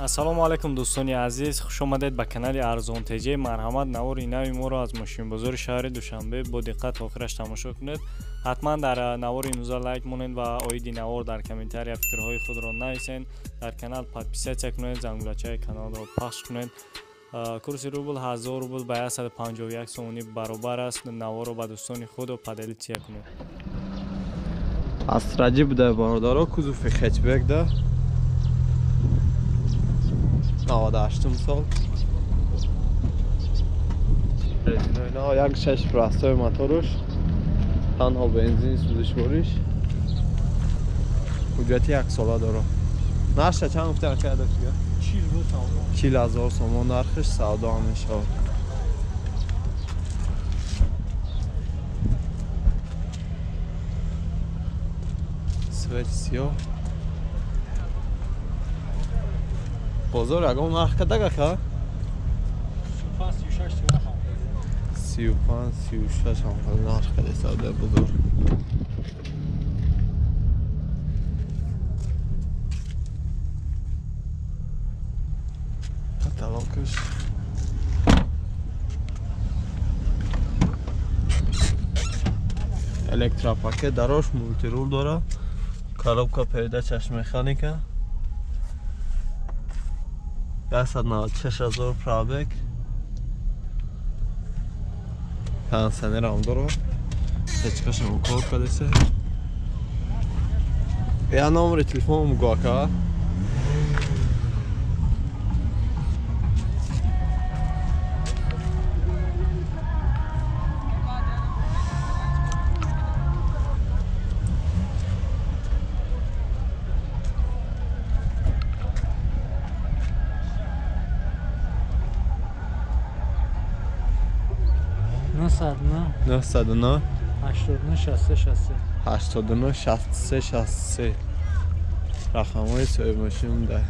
ассалому алайкум дӯстони азиз, хуш омадед ба канали арзонтеҷи. марҳамат, навори нави моро аз мошинбозори шаҳри Душанбе бо диққат охираш тамошо кунед. ҳатман дар навори имрӯза лайк монед ва оиди навор дар комментария фикрҳои худро нависед. дар канал подписатсия кунед, зангулачаи каналро пахш кунед. курси рубл 1000 рубл ба 151 сомонӣ баробар аст. наворро ба дӯстони худ поделитсия кунед. Асраҷи буда бародаро кузуфи хечбек да 98 сол. Резиноина як 6 простой моторуш. Танҳо бензин сӯзишвориш. ҳуҷҷати 1 сола доро. Нарша чанд гуфта карда чига? 40000 сомон нархиш савдо мешавад. Свет сиёҳ. бозор ягон нарх кадага ка? 35-36 ҳам нарх каде савдои бузург. каталогаш электропакет дарош мультирул дора. коробка передачаш механика. 196,000 пробег. кондиционер ҳам дора. печкашам кор кардесе. Я номери телефон мугӯ ака. نه 89 89 63 рақамҳои соҳиби мошин да.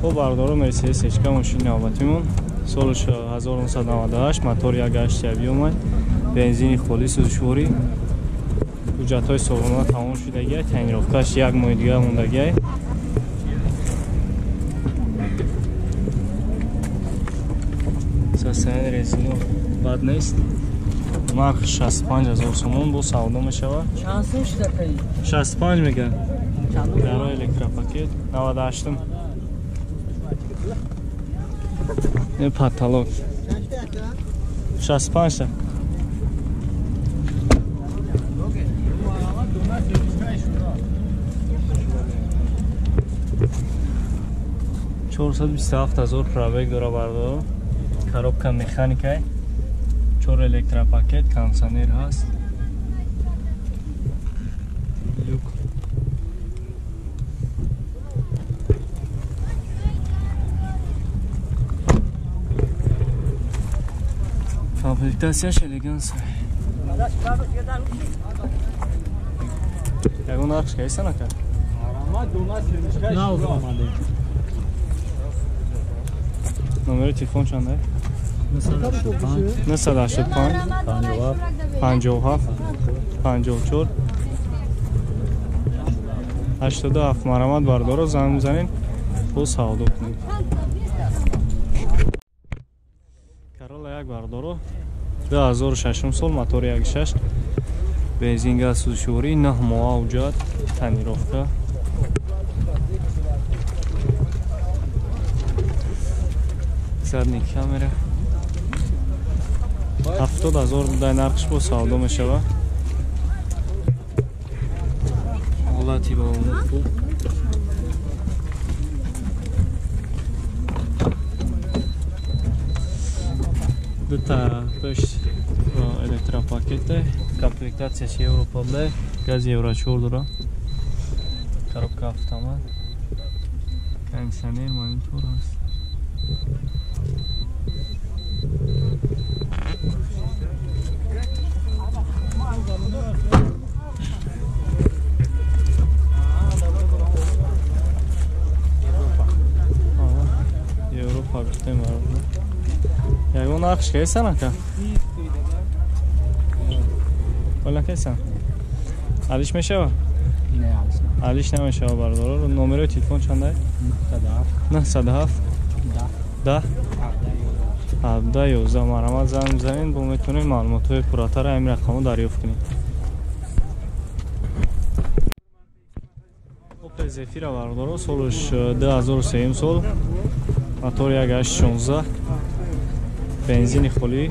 бо бардору Mercedes H мошини навбатимон соли 1998, мотори 1.8 биомад, бензини холӣ сӯзишворӣ, ҳуҷҷатҳои соғимона тамом шудагиай, таъмировкаш 1 моҳи дигар мондагиай. состояние резино бад нест. нарх 65000 сомон бо савдо мешавад. чанд сом шуда каи? 65 меган. дарои электропакет 98. не потолок 65 та. $427,000 пробег дора бардор. коробка механикай, 4 электропакет, кондиционер ҳаст. люк. комплектасияш элеганс. ягон нархш кайсан ака? номери телефон чанда? 985 57 54 87. марҳамат, бардоро занг мезанед, бо савдо кунед. Corolla 1 бардоро 2006 сол, мотори 1.6, бензин газ сӯзишворӣ, 9 моҳа ҳуҷҷат, танировка. задни камера 70,000 будай нархш бо савдо мешавад. ҳолати ба омад хуб. дута пешт электропакете, комплектацияш Европа, газ евро 4 дора. коробка автомат, кондиционер, монитор аст. Европа гуфтем барода. ягон нархш кайсан ака? Ола кайсан? Алиш мешава? Не, алиш. حلیش نمیشه بردار. نمره تلفن چنده؟ 907 10 17 11 مرحمت زنگ بزنید. میتونید معلومات پراتر این رقمو دریافت کنید. اوپل زفیر بردار سالش 2003 سال. موتور 1.16 بنزین خالی.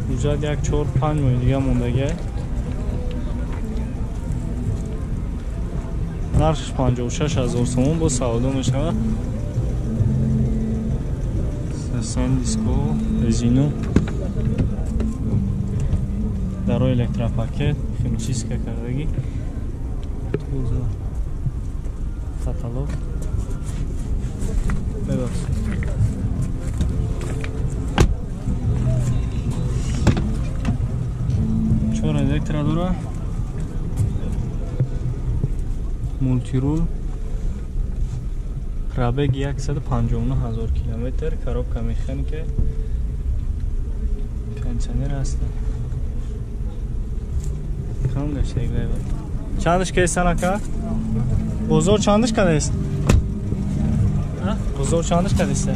بودجه یک 4-5 ماه دیگه موندگی. نرخش 56,000 تومان با سودا میشود. سن دیسکو رزینو درای الکتروپاکت خیمچیسکا کردگی توزا کاتالوگ ببخشید. چهار الکترا داره. مولتی رول. پرابگ 159,000 کیلومتر. коробка механика. кондиционер هست. کام داشته ایگه. چندش که است نکا؟ بزرگ چندش کده است؟ بزرگ چندش کده است؟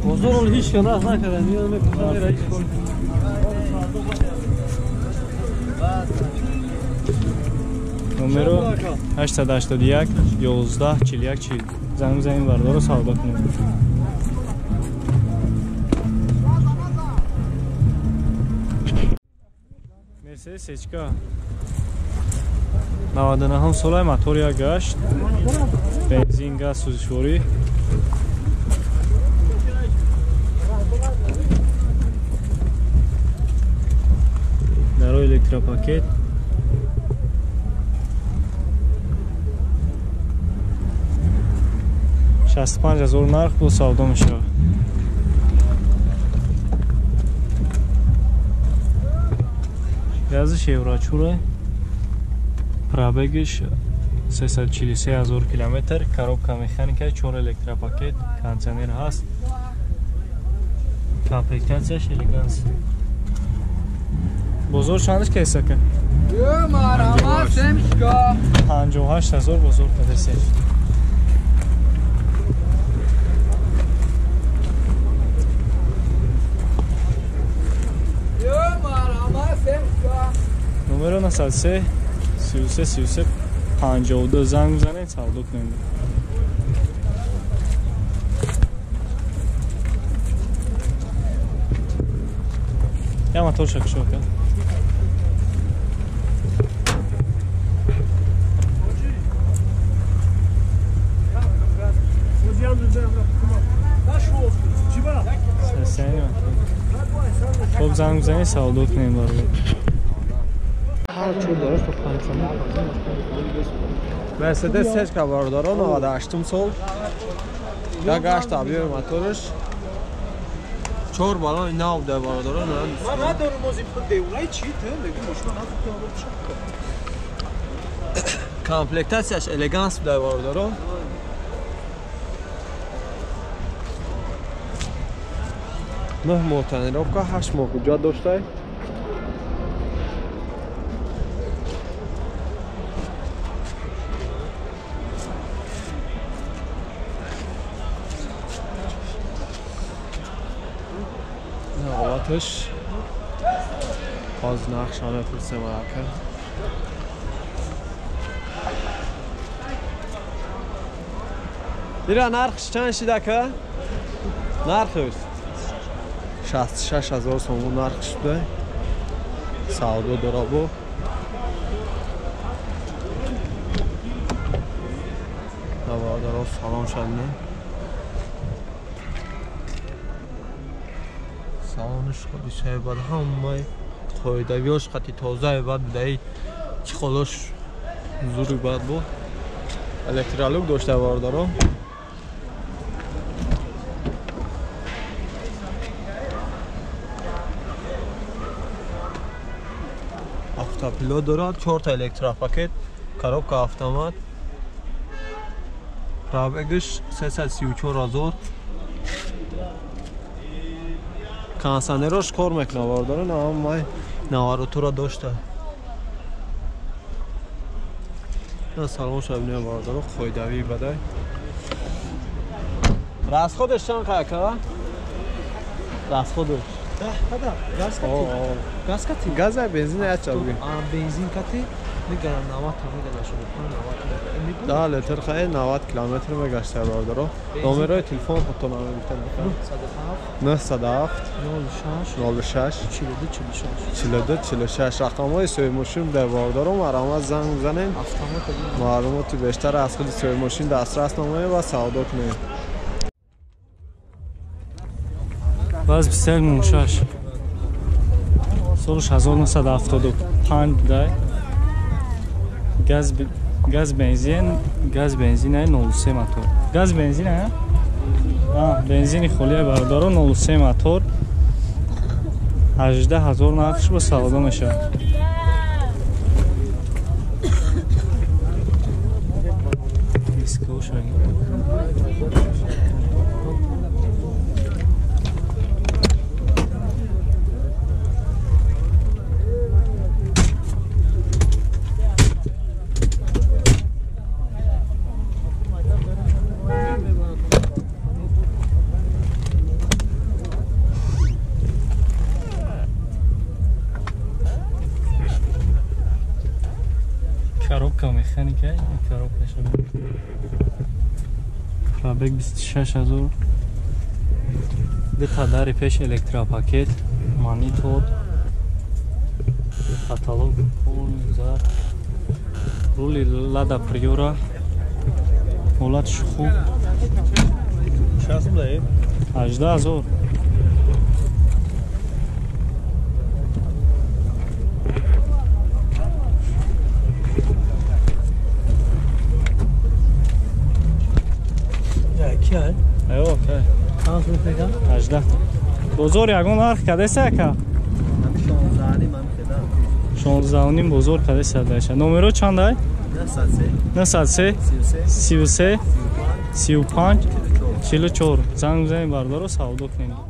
بزرگ هیچ کنه از نکرده. میاد میکنه رئیس کن. نمرو 881 11 41 40. زنگ بزنید بردار رو سودا کنید. مرسدس اچکا 99 سال موتور گشت. بنزین گاز سوزشوری. درای الکتروپاکت. $65,000 نرخ با سودا میشه. گاز شیوراچوره. پرابگش 343,000 کیلومتر. коробка механика 4 الکتروپاکت. кондиционер هست. комплектацияش елеганс. بزرگ چندش کیسه که؟ 58,000 بزرگ پدرسه. نمره 93 33 33 52 زنگ بزنید سودا کنید. یا موتور شک شد. خب زنگ بزنید سودا کنید برای. مرسدس سچکا باردارا 98 سال. یا گشت آبیار موتورش 4 بالون ناو ده باردارا نه. کامپلکتاسیاش الگانس ده باردارا. نه موتوریروبکا 8 ماه حجت داشته. نقاطش باز نقشانه فرسه مرکل. دیره نرخش چند شده که؟ نرخش 66,000 تومان نرخ شده. سودا داره با نوادارا سلام شدنه. سالانش خودی شای بعد همه خواهیدویاش خطی تازه بعد بدهی چی خودش زوری بعد با الکترالوگ داشته باردارا. автопилот дорад, 4 та электропакет, коробка автомат. Пробегиш 334,000. кондиционерош кор мекунад бардора навам май наваротура дошта салон шабне бардора қоидави бадай расходш чанд қака расходш газ кати газ бензин яча буги бензин кати میگم 90 تا میگن شده 90 لیتر خیلی 90 کیلومتر میگشته باردارو نمره تلفن خودتون هم میتونید 907 06 42 46 رقم‌های سوی ماشین در باردارو مرامت زنگ بزنین معلومات بیشتر از خود سوی ماشین دسترس نمایید و سودا کنید باز 26 سالش 1975 بوده گاز بنزین 03 موتور گاز بنزین بنزین خالی بردارو 03 موتور 18000 نقش با سودا میشه коробка механика коробка шабек пробег 26000 дета дари пеш электропакет монитор каталог ползар рули лада приора ҳолат шуху 18000 Айо, окей. Чанд сум фига? 18. Бозор ягон нарх кадеса яка? 16 бозор кадеса даша. Номеро чанд ай? 903 33 35 44. Занг бизанед бардоро савдо кунем.